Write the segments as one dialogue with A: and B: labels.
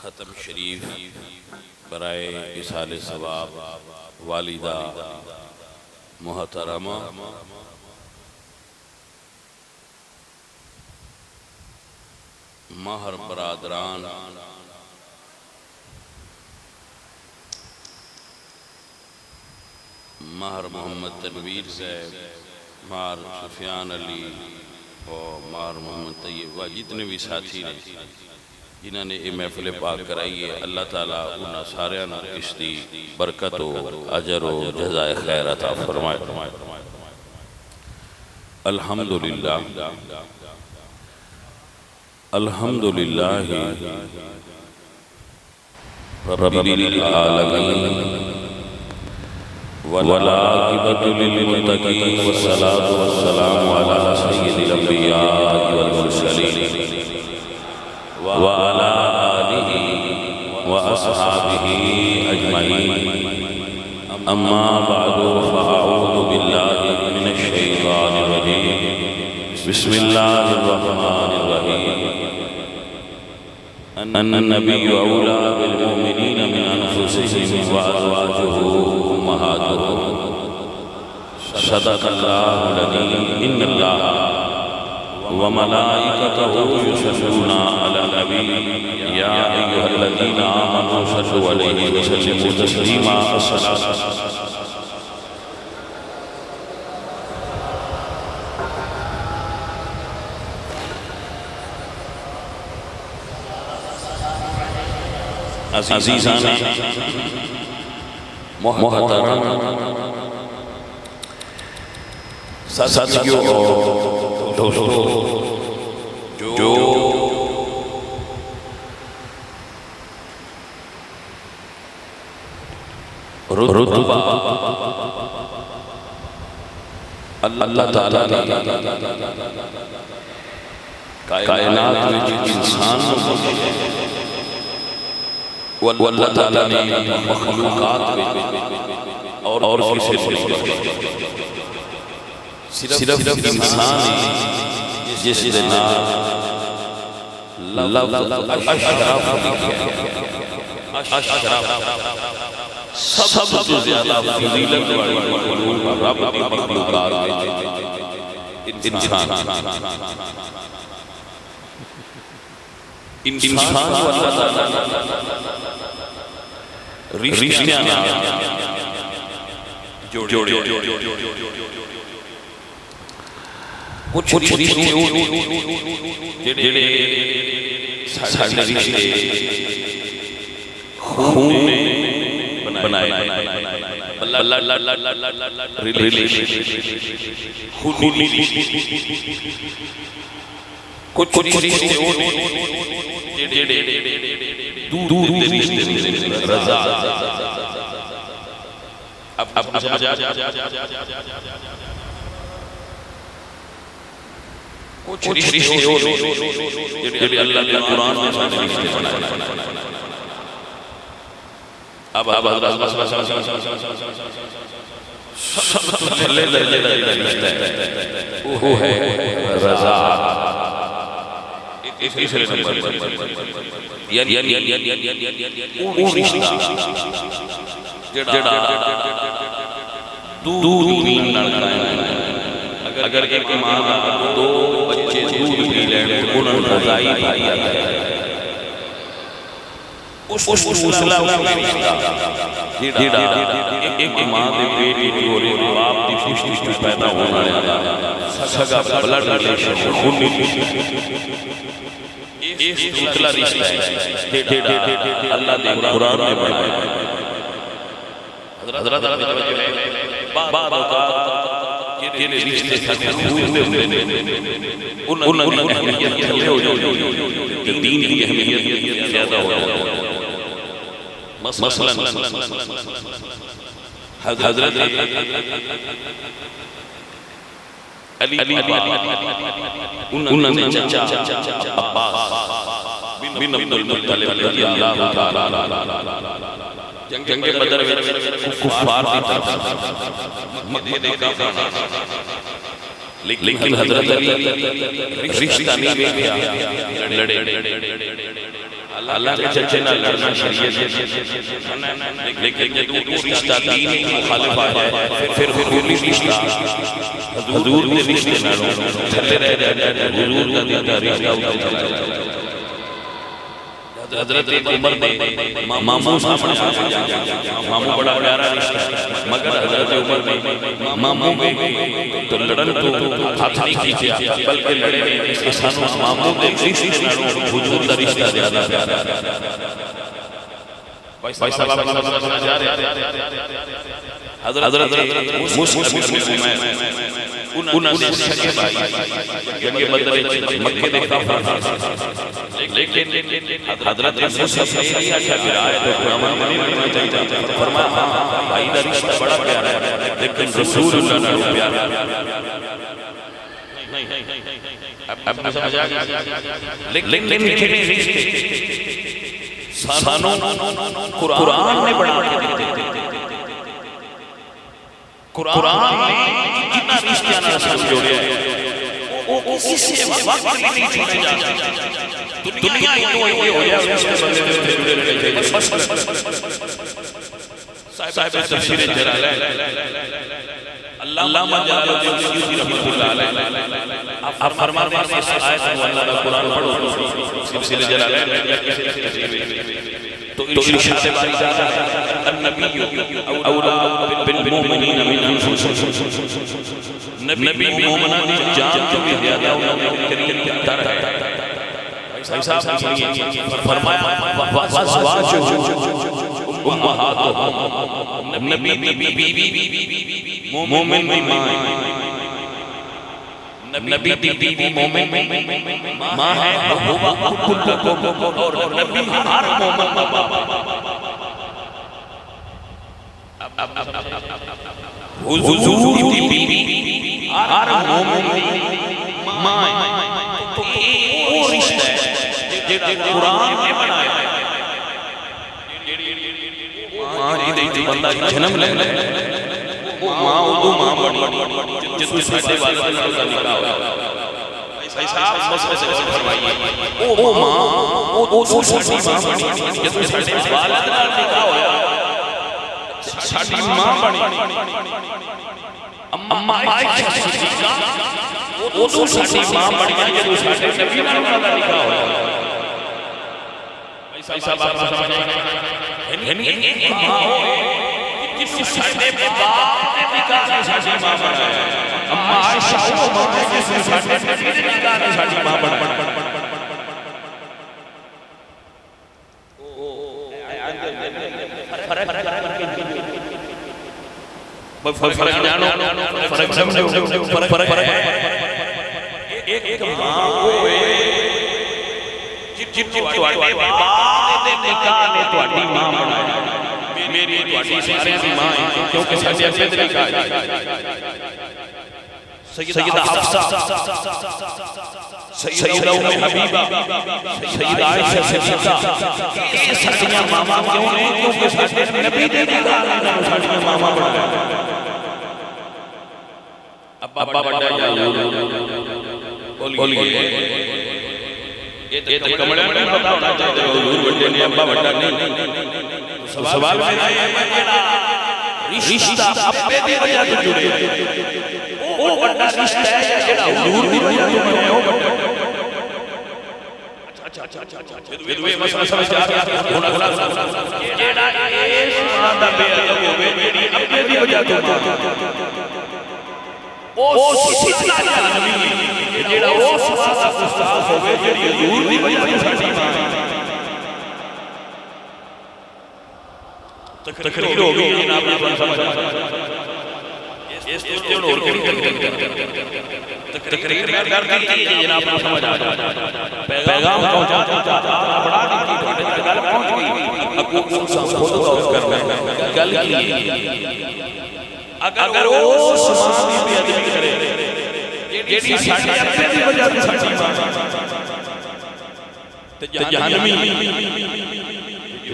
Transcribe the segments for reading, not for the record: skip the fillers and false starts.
A: ختم شریف برائے اصال ثواب والدہ محترمہ ماہر برادران ماہر محمد تنویر صاحب، ماہر سفیان علی اور ماہر محمد طیب، جتنے بھی ساتھی نے جنہوں نے یہ محفل پاک کرائی ہے، اللہ تعالیٰ انہاں سارے اس دی برکت و اجر و جزائے خیر عطا فرمائے۔ الحمدللہ الحمدللہ رب العالمین والعاقبۃ للمتقین والصلاة والسلام علی سید الانبیاء والمرسلین وعلى آلہ وأصحابہ اجمعین، اما بعد فاعوذ باللہ من الشیطان الرجیم، بسم اللہ الرحمن الرحیم۔ ان النبی اولیٰ بالمؤمنین من انفسهم وازواجہ امہاتہم، صدق اللہ العظیم۔ ان اللہ وملائکتہ یصلون علی النبی یا ایھا الذین آمنوا صلوا علیہ وسلموا تسلیما۔ عزیزان محترم ساتھیوں اور دوستوں، جو رتبہ اللہ تعالیٰ نے کائنات میں جن انسان کو اللہ تعالیٰ نے مخلوقات میں اور کسی صرف انسان جس نے لفظ اشرف سب سے زیادہ فضیلت والی مخلوق رب کی مخلوقات انسان کو اللہ تعالیٰ رشتیاں جوڑے، کچھ رشتے جڑے ساڑھے رشتے خون میں بنائے خونی رشتے، کچھ رشتے جڑے دور رشتے رضا۔ اب سمجھا کچھ رشتے جڑے اللہ نے قرآن میں ساتھ رشتے بنائے۔ اب سب تو پہلے درجے کا رشتہ ہے وہ ہے رضا۔ تیسرے نمبر وہ رشتہ جڑا دودھ پین نال قائم ہے۔ اگر ایک ماں کا دو بچے دودھ پی لیں تو انہوں نے رضائی بھائی آتا ہے۔ اس مسئلہ جڑا ایک ماں دے بیٹی جوڑے باپ دی پشت جو پیدا ہونا ہے سگا بلڈ ریلیشن خونی اس مسئلہ رشتہ ہے جڑا اللہ دے قرآن میں بنائے۔ حضرت بعد اوقات جنہیں رشتے ساتھ خون دے انہوں نے اہمیت تھلے ہو جو دین کی اہمیت زیادہ ہو جائے۔ مثلا حضرت علی انہوں نے چچا عباس بن عبد المطلب رضی اللہ تعالیٰ جنگ بدر میں کفار کی طرف مکہ دے کا لیکن حضرت علی رشتہ نہیں بے گیا لڑے اللہ کے چچے نہ لڑنا شریعت لیکن جب وہ رشتہ دینی مخالف آ جائے پھر حضوری رشتہ حضور کے رشتے نہ تھلے رہ جائے حضور کا دیتا رشتہ ہوتا چلا جائے حضرت عمر نے ماموں سامنے ماموں بڑا پیارا رشتہ مگر حضرت عمر نے ماموں میں تو لڑن تو ہاتھ نہیں کھینچیا بلکہ لڑے نے سانو ماموں دے رشتے نہ حضور کا رشتہ زیادہ پیارا بھائی صاحب آپ جا رہے حضرت مسلم انہوں نے شکے بھائی جنگے بدرے مکہ دے کافر لیکن حضرت مسلم نے یہ اچھا گرائے تو قرآن نہیں چاہیے فرمایا بھائی دا رشتہ بڑا پیارا ہے لیکن رسول اللہ نے پیارا اب میں سمجھا لیکن کھڑے رشتے سانوں قرآن میں بڑھا کے دیتے قرآن میں جتنا رشتہ نہ رسول جوڑے ہیں وہ کسی سے وقت نہیں چھوڑے جاتے دنیا ہی تو یہ ہو جائے رشتہ بندے سے جڑے رہے بس صاحب تفسیر جلالہ علامہ جلال الدین رحمۃ اللہ علیہ آپ فرماتے ہیں اس آیت میں اللہ کا قرآن پڑھو تفسیر جلالہ تو ارشاد باری جاتا ہے النبی اولا بالمؤمنین من انفسہم نبی مومنہ دی جان تو بھی زیادہ انہوں کریم کے اندر ہے صحیح صاحب سنیے فرمایا وَأَزْوَاجُهُ أُمَّهَاتُهُمْ نبی مومن میں ماں نبی بیوی مومن ماں ہے اور نبی ہر مومن حضور کی بیوی ہر مومن ماں تو وہ رشتہ ہے جیڑا قرآن میں بنایا ہے ماں جی بندہ جنم لے ماں اردو ماں بڑی جس میں ساڑھے والد کا نکاح ہویا صحیح صاحب مسئلہ سے فرمائیے او ماں او ساڑھی ماں بڑی جس میں ساڑھے والد کا نکاح ہویا ساڑھی ماں بڑی اماں عائشہ صدیقہ او ساڑھی ماں بڑی جس میں ساڑھے نبی کا نکاح ہویا صحیح صاحب آپ سمجھیں یعنی ایک ماں ہوئے جس ساڑھے باپ نے نکاح نے ساڑھی ماں بڑھایا اماں عائشہ وہ ماں ہے جس نے ساڑھے نبی نے نکاح نے ساڑھی ماں بڑھایا فرق جانو فرق سمجھو فرق ایک ماں ہوئے جن کو توڑے باپ نے نکاح نے توڑی ماں بڑھایا میری توڑی سارے دی ماں ہیں کیونکہ ساڑھے اپنے دلی کا سیدہ حفصہ سیدہ ام حبیبہ سیدہ عائشہ صدیقہ یہ ساڑھیاں ماما کیوں نہیں کیونکہ ساڑھے نبی دے نکاح نے ساڑھیاں ماما بڑھایا ابا بڑھا بولیے یہ تو کمڑے میں پتا ہونا چاہتے ہیں حضور بڑھے نہیں ابا بڑھا نہیں سوال میں رشتہ اپنے دی وجہ تو جڑے وہ بڑھا رشتہ ہے یا جڑا حضور دی وجہ تو بڑھے ہو دوئے مسئلہ سمجھ آگیا جڑا یہ سمادہ بے عدب ہوئے جڑی اپنے دی وجہ تو بڑھے او ستنا جانوی جیڑا او سماسا استاذ ہوئے جیڑی حضور دی وجہ سے ساڑھی ماں تقریر ہوگی جناب نے اپنا سمجھا اس تیون اور کری تقریر کر دی جناب نے سمجھا پیغام پہنچا بڑا دیتی گل پہنچ گئی اکو خود غور کرنا گل کی اگر وہ سماعی بھی ادبی کرے جیڑی ساڑھی اپنے دی وجہ سے ساڑھی ماں تو جہنمی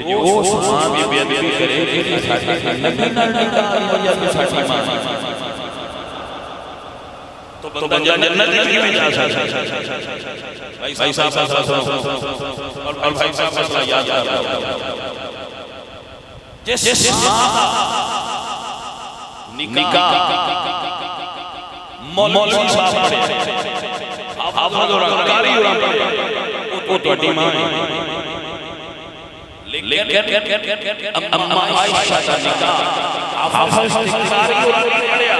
A: وہ سماعی بھی ادبی کرے جیڑی ساڑھی نبی نہ نکاح وجہ سے ساڑھی ماں تو بندہ جنت میں جا سکتا ہے۔ بھائی صاحب اور بھائی صاحب مسئلہ یاد کر رہا ہوں، جس ماں نکاح مولوی صاحب پڑھے حافظ اور قاری اور وہ تو اٹی ماں ہے، لیکن اما عائشہ کا نکاح حافظ قاری اور پڑھے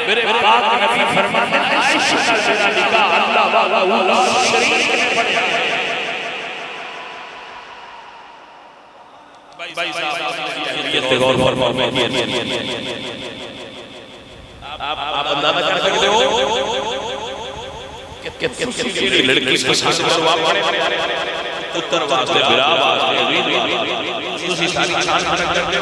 A: میرے پاک نبی فرماتے ہیں عائشہ کا تیرا نکاح اللہ والا اولا شریک میں پڑھا ہے۔ بھائی صاحب غور فرماؤ میں آپ اندازہ کر سکتے ہو کہ لڑکی کو ساتھ سواب پڑے اتر واسطے برا واسطے دوسری ساری شان فرق کرتے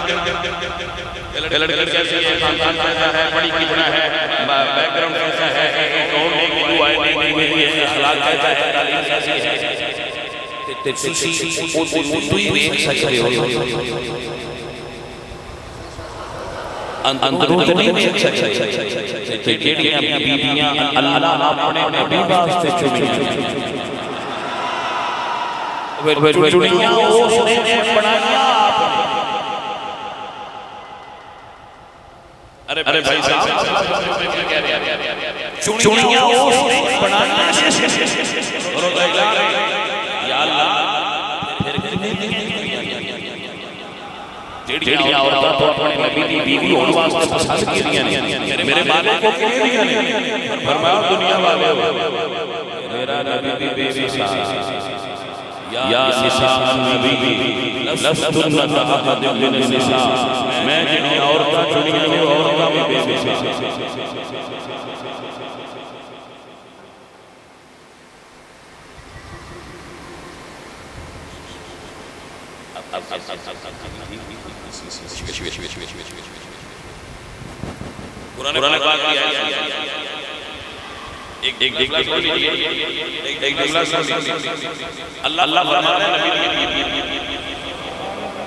A: لڑکی کیسی ہے، خاندان کیسا ہے، پڑھی کتنا ہے، بیک گراؤنڈ کیسا ہے، کون ایک گلو آئے نہیں ہوئی ہے، اخلاق کیسا ہے، تعلیم کیسی ہے، تو ہی ایک سکتے ہو اندروں نہیں دیکھ سکتے جیڑیاں بیبیاں اللہ اپنے نبی واسطے چنیاں چنیاں اس نے بنایا ارے بھائی صاحب چنیاں اس نے بنایا یا اللہ جیڑیاں عورتاں تو اپنے نبی دی بیوی ہونے واسطے پسند کی دیا نہیں، میرے مالک کو کیوں دیا نہیں، فرمایا دنیا والے ہو میرا نبی دی بیوی ساتھ یا نساء النبی لستن کأحد من النساء، میں جنہیں عورتاں چنیاں ہیں عورتاں بھی بیوی ساتھ۔ قرآن پاک کی آیت ایک جملہ سن لیجئے، ایک جملہ سن لیجئے، اللہ فرماتا ہے نبی دی بیویاں،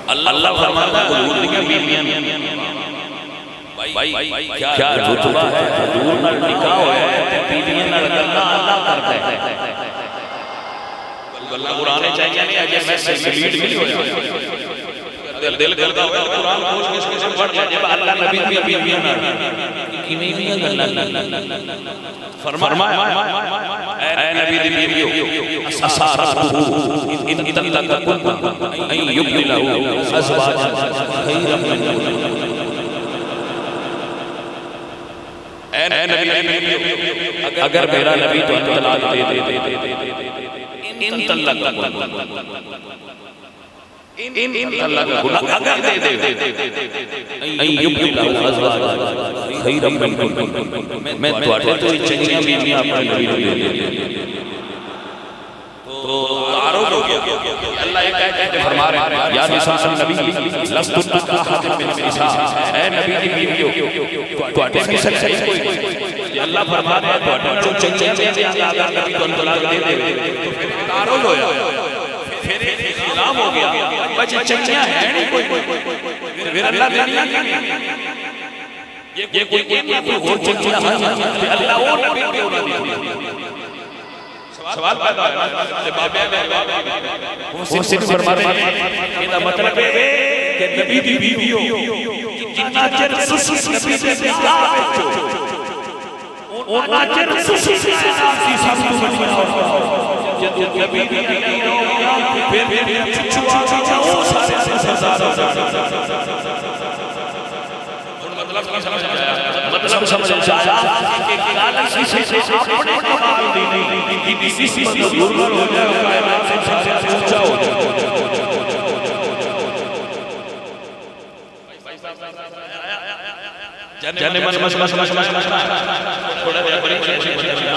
A: اللہ فرماتا ہے حضور دی بیویاں، بھائی کیا رتبہ ہے، حضور نال نکاح ہویا ہے بیویاں نال گلاں اللہ کرتا ہے، گلاں قرآن چاہیے نہیں اجے میں سے لیڈ نہیں ہویا، دل کرتا ہوئے قرآن خوش کس پڑھ جائے جب اللہ نبی دی بیویاں نہ کیویں بھی گلاں فرمایا اے نبی دی بیویو اسارہ ان طلقکن ان یبدلہ ازواجا خیرا منکن، اے نبی دی بیویو اگر میرا نبی تو طلاق دے دے ان طلقکن ان اللہ کا گناہ اگر دے دے این یبدلہ ازواجا خیرا منکن، میں تواڈے تو چنگیاں بیویاں اپنے نبی نوں دے دے تو تعارف ہو گیا۔ اللہ ایک آیت میں فرما رہے ہیں یا نساء النبی لستن کأحد من النساء، اے نبی دی بیویو تواڈے بھی سچائی کوئی اللہ فرما رہے ہیں تواڈے جو چنگیاں بیویاں اگر نبی تو طلاق دے دے تو پھر تعارف ہویا، پھر اختلاف ہو گیا، بچے چنگیاں ہیں نہیں کوئی پھر اللہ دنیا کی یہ کوئی اور چنگیاں ہیں اللہ اور نبی کیوں نہ دی، سوال پیدا ہے وہ صرف فرما رہے ہیں یہ مطلب ہے کہ نبی دی بیویو جتنا چر سس نبی دی نکاح وچ اونا چر سس سی سب تو بڑھیا جب نبی دی بیویو پھر چچوا وہ سارے سردار مطلب سمجھ آیا کہ گالیسی سے اپنے کمال دی نہیں کسی مدد دور ہو جائے کائنات سے اونچا ہو جائے۔ جانے من تھوڑا دیا بڑی چیزیں بتایا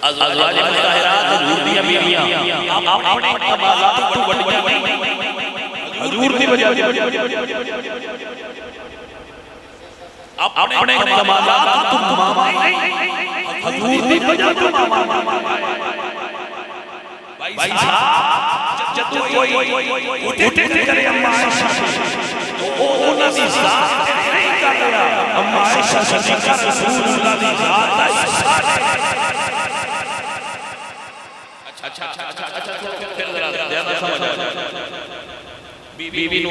A: ازواج مطہرات حضور دی بیویاں اپنے کمالات تو بڑھیا نہیں حضور دی وجہ اپنے کمالات تو ماما نہیں حضور دی وجہ تو ماما۔ بھائی صاحب جب کوئی اٹھے کرے اما عائشہ تو انہاں دی ذات
B: کر گیا اما عائشہ صدیقہ رسول اللہ دی ذات دا حصہ نے اچھا پھر ذرا زیادہ سمجھ آ جائے بی بی نو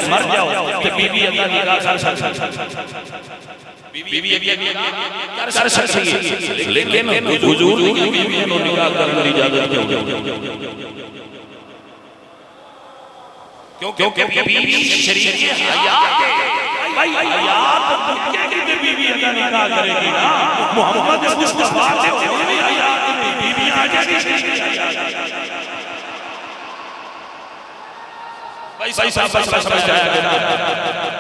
B: مر جاؤ بی بی ادا نکاح کر سکتی ہے لیکن حضور کی بیوی نے نکاح کرنے کی اجازت کیوں کیونکہ بیوی شریعت حیات ہے بھائی حیات کی بیوی ادا نکاح کرے گی نا محمد مصطفیٰ سے بیوی حیات بیوی آ جائے گی بھائی صاحب سمجھ جائے گا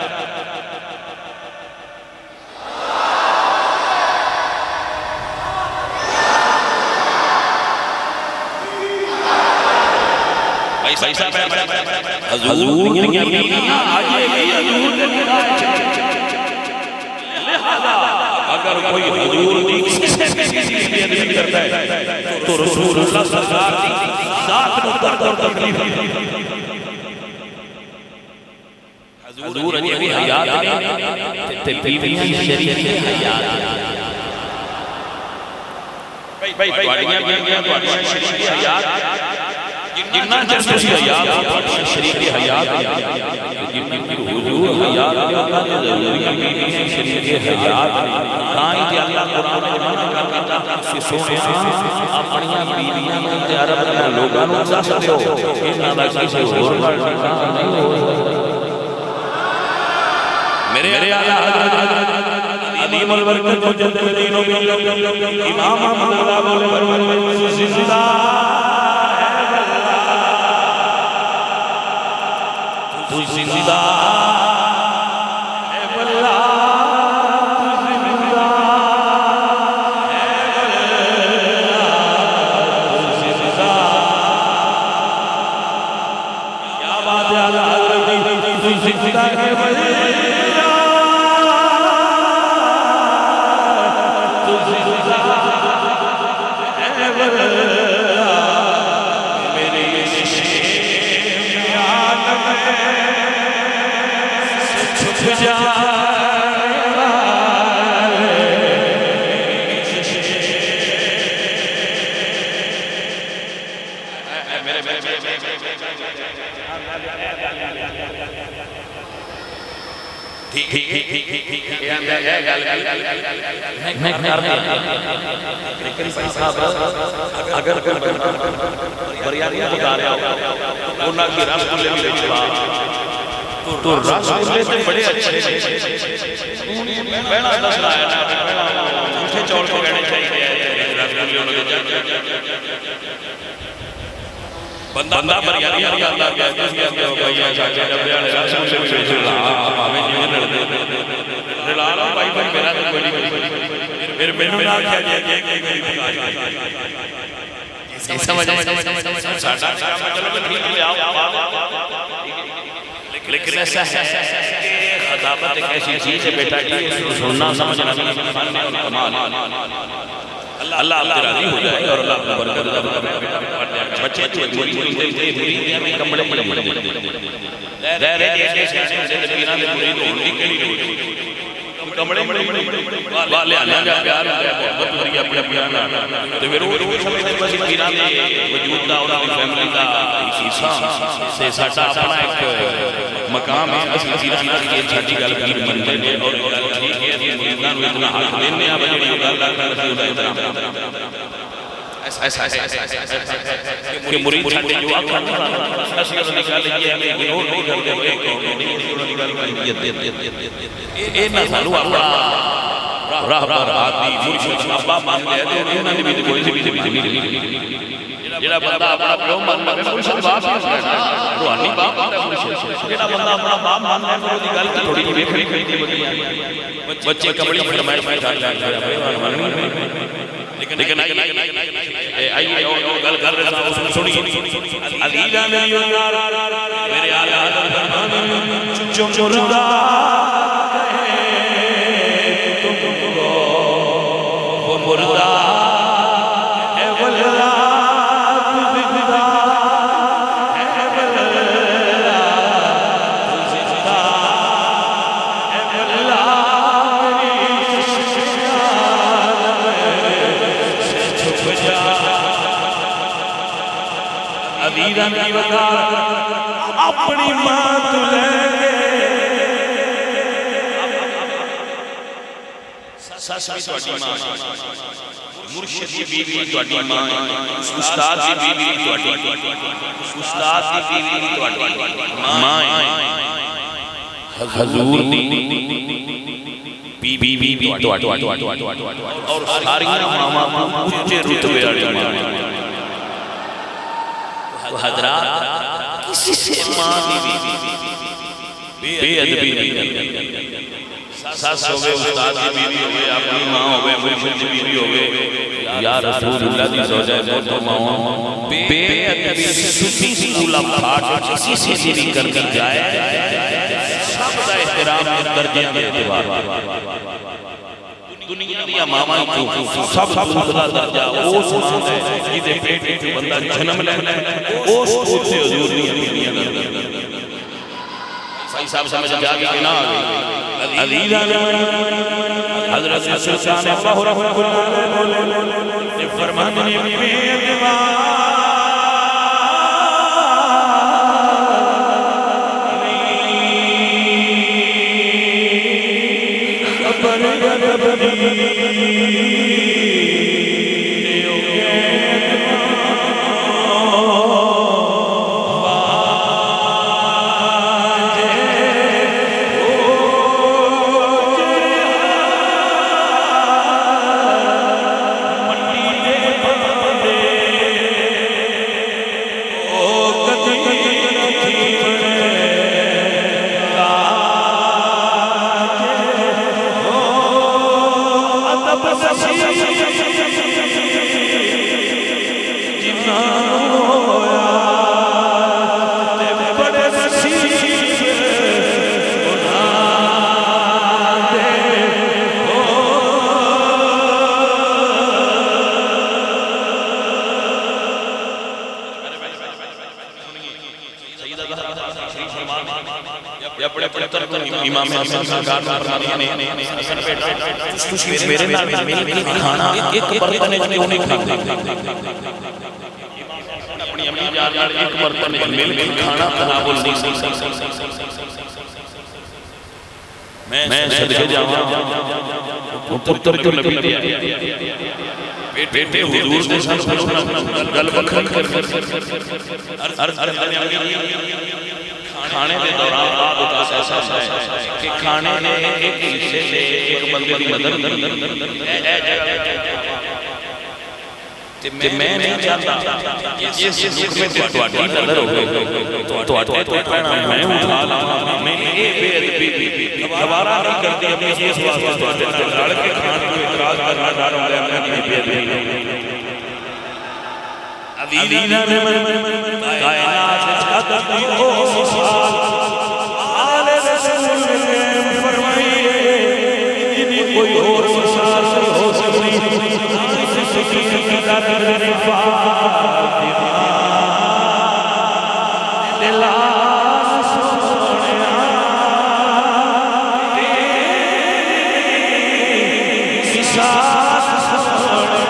B: حضور میاں میاں آجے گی حضور لہذا اگر کوئی حضور کسی سے بیدبی کرتا ہے تو رسول اللہ سرکار دی ذات نو درد اور تکلیف حضور اجے بھی حیات نے بیوی شریعت حیات بھائی شریعت حیات جنہ جنہ حیات شریف حیات حضور حیات شریف حیات تائیں کہ اللہ قرآن میں منع کرتا سے سونے اپنیاں بیویاں میں تیارہ بنا لوگاں نو سکتے ہو انہاں دا کسی اور نکاح نہیں ہو میرے اعلیٰ عظیم البرکت مجدد دین و ملت امام احمد اللہ بولے زندہ تو زندہ ہے واللہ تو زندہ ہے واللہ تو زندہ کیا بات ہے اللہ حضرت تو زندہ ہے واللہ تو زندہ ہے واللہ میرے اگر بریانی بتا رہا ہو انہاں کی رس گلے بھی لچوا تو رس گلے تو بڑے اچھے پہلا دس لایا نا جھوٹے چول کو کہنے چاہیے رس گلے انہوں نے بندہ بریانی بتا رہا ہے اس کے اندر بھائی چاچے ڈبے والے رس گلے بھی لچوا ہمیں جیوے لڑتے لڑا رہا ہوں بھائی میرا تو کوئی نہیں پھر میں نے کیا کیا میری پکا سمجھ ساڑھا چلو میں ٹھیک لے آؤ لیکن ایسا ہے خطابت ایک ایسی چیز ہے بیٹا کہ سننا سمجھنا کمال اللہ آپ کے راضی ہو جائے اور اللہ اپنا برکت بچے موری میں کمڑے پڑے رہ رہے پیران دے مرید ہونے کے لیے کمڑے والے آنے جا پیار محبت ہوئی اپنے پیانا تو وہ روز سمجھتے بس پیران دے وجود دا اور فیملی دا حصہ سے ساٹا اپنا ایک مقام ہے بس پیران کی چھٹی گل پیر بنتے ہیں اور ٹھیک ہے مریدان وہ اتنا حق دینے ہیں بجڑی اللہ کا رسول اللہ ایسا کہ مرید چھٹے جو آپ کرنا نصیحت نکال لیجئے ہمیں گنور نہیں کرتے ہوئے اے نہ سالو اپنا راہ پر آدمی مرشد ابا مان لے تو انہوں نے بھی کوئی سے بھی جڑا بندہ اپنا پیو مان لے مرشد باپ ہے روحانی باپ ہے مرشد جڑا بندہ اپنا باپ مان لے وہ دی گل تھوڑی جی ویکھنی پئی بچے کبڑی فرمائش میں کھا جائے لیکن آئیے گل کر رہے ہیں سنیے عزیزہ میری وقار میرے آلہ فرمانے جو مردہ وہ مردہ ہے واللہ عزیزان کی وقار اپنی ماں تو لے ساس بھی توڑی ماں مرشد کی بیوی توڑی ماں استاد کی بیوی توڑی استاد کی بیوی توڑی ماں حضور دی بیوی توڑی اور ساریاں ماما اونچے رتبے آڑی ماں حضرات کسی سے ماں بے ادبی نہیں ساس ہوئے استاد کی بیوی ہوئے اپنی ماں ہوئے مرشد کی بیوی ہوئے یا رسول اللہ دی زوجہ بہتو ماں بے ادبی ستی سکولہ پھاٹ کسی سے نہیں کر دی جائے سب کا احترام درجہ کے اعتبار دنیا دیا ماما کیوں سب خدا درجہ اوس ماں ہے جیدے پیٹے جو بندہ جنم لینا ہے اوس خود سے حضور دنیا درجہ صحیح صاحب سمجھ جا کہ نہ آگئی عزیزان حضرت سلطان اللہ رحمت اللہ فرمانے میں اعتبار امام حسن سرکار فرمانے حسن بیٹا میرے نال مل کھانا ایک برتن کیوں نہیں کھاتے اپنی امی جان نال ایک برتن مل کھانا تناول نہیں سکتا میں صدقے جاواں پتر جو نبی دیا بیٹے حضور دے سن گل بکھر عرض کھانے دے دوران آپ کا ایسا ہے کہ کھانے نے ایک حصے سے ایک بندے کی مدد کی میں نہیں چاہتا یہ سنوک میں تواٹی نظر ہو گئے تواٹے تو پہنا میں اٹھا لاؤں میں ایک بے ادبی دوبارہ نہیں کرتی اپنی اس واسطے تواٹے نظر کے کھانے کو اعتراض کرنا ڈھار ہوں گے اپنی بے ادبی عزیزہ نے کائنات چھاتی ہو سال آل رسول نے فرمائیے انہیں کوئی اور مسال ہو سکتی آس سکی کی در رفات دلاس سوڑیا تیری ساس سوڑیا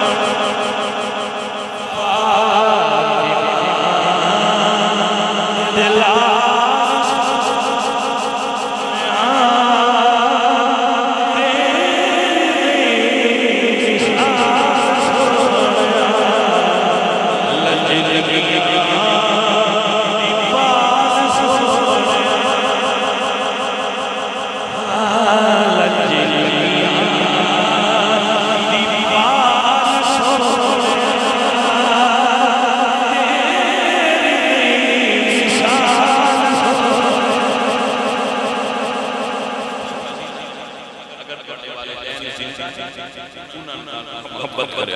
B: محبت کرے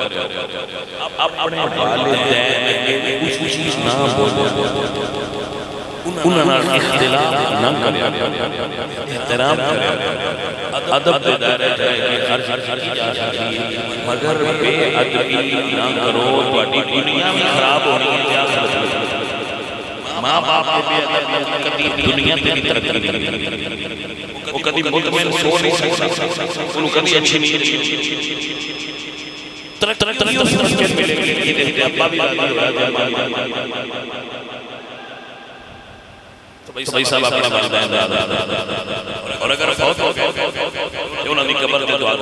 B: اپنے والدین کچھ چیز نہ بولے انہاں اختلاف نہ کرے احترام کرے ادب دے دائرے جائے کہ ہر چیز جا سکتی ہے مگر بے ادبی نہ کرو تواڈی دنیا بھی خراب ہونی ہے آخرت ماں باپ بے ادب کبھی دنیا تے ترقی نہیں وہ کبھی مطمئن سو نہیں سکتا انہوں کبھی اچھی نہیں ترقی اس مسجد میں لے کے دیکھتے ابا بھی راضی ہو رہا تو بھائی صاحب اپنا والدین اور اگر فوت ہو گئے انہوں نے قبر تے دعا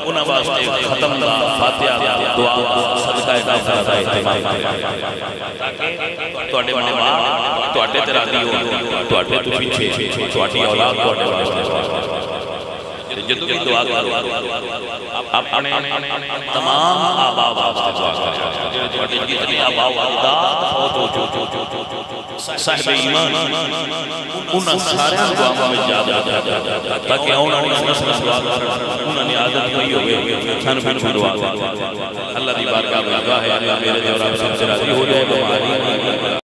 B: انہاں واسطے ختم دا فاتحہ دعا صدقہ غفرت اہتمام تواڈے ماں تواڈے تے راضی ہو تواڈے تو پیچھے تواڈی اولاد تواڈے واسطے جدوں بھی دعا کرو اپنے تمام آبا واسطے دعا کرو تواڈے جتنے آبا و اجداد فوت ہو چکے صاحب ایمان انہاں سارے دعاواں میں جا تاکہ آنے والی نسل دعا کرن انہاں نے عادت نہیں ہوئے سن پھر دعا اللہ دی بارگاہ میں دعا ہے میرے اور آپ سب سے راضی ہو جائے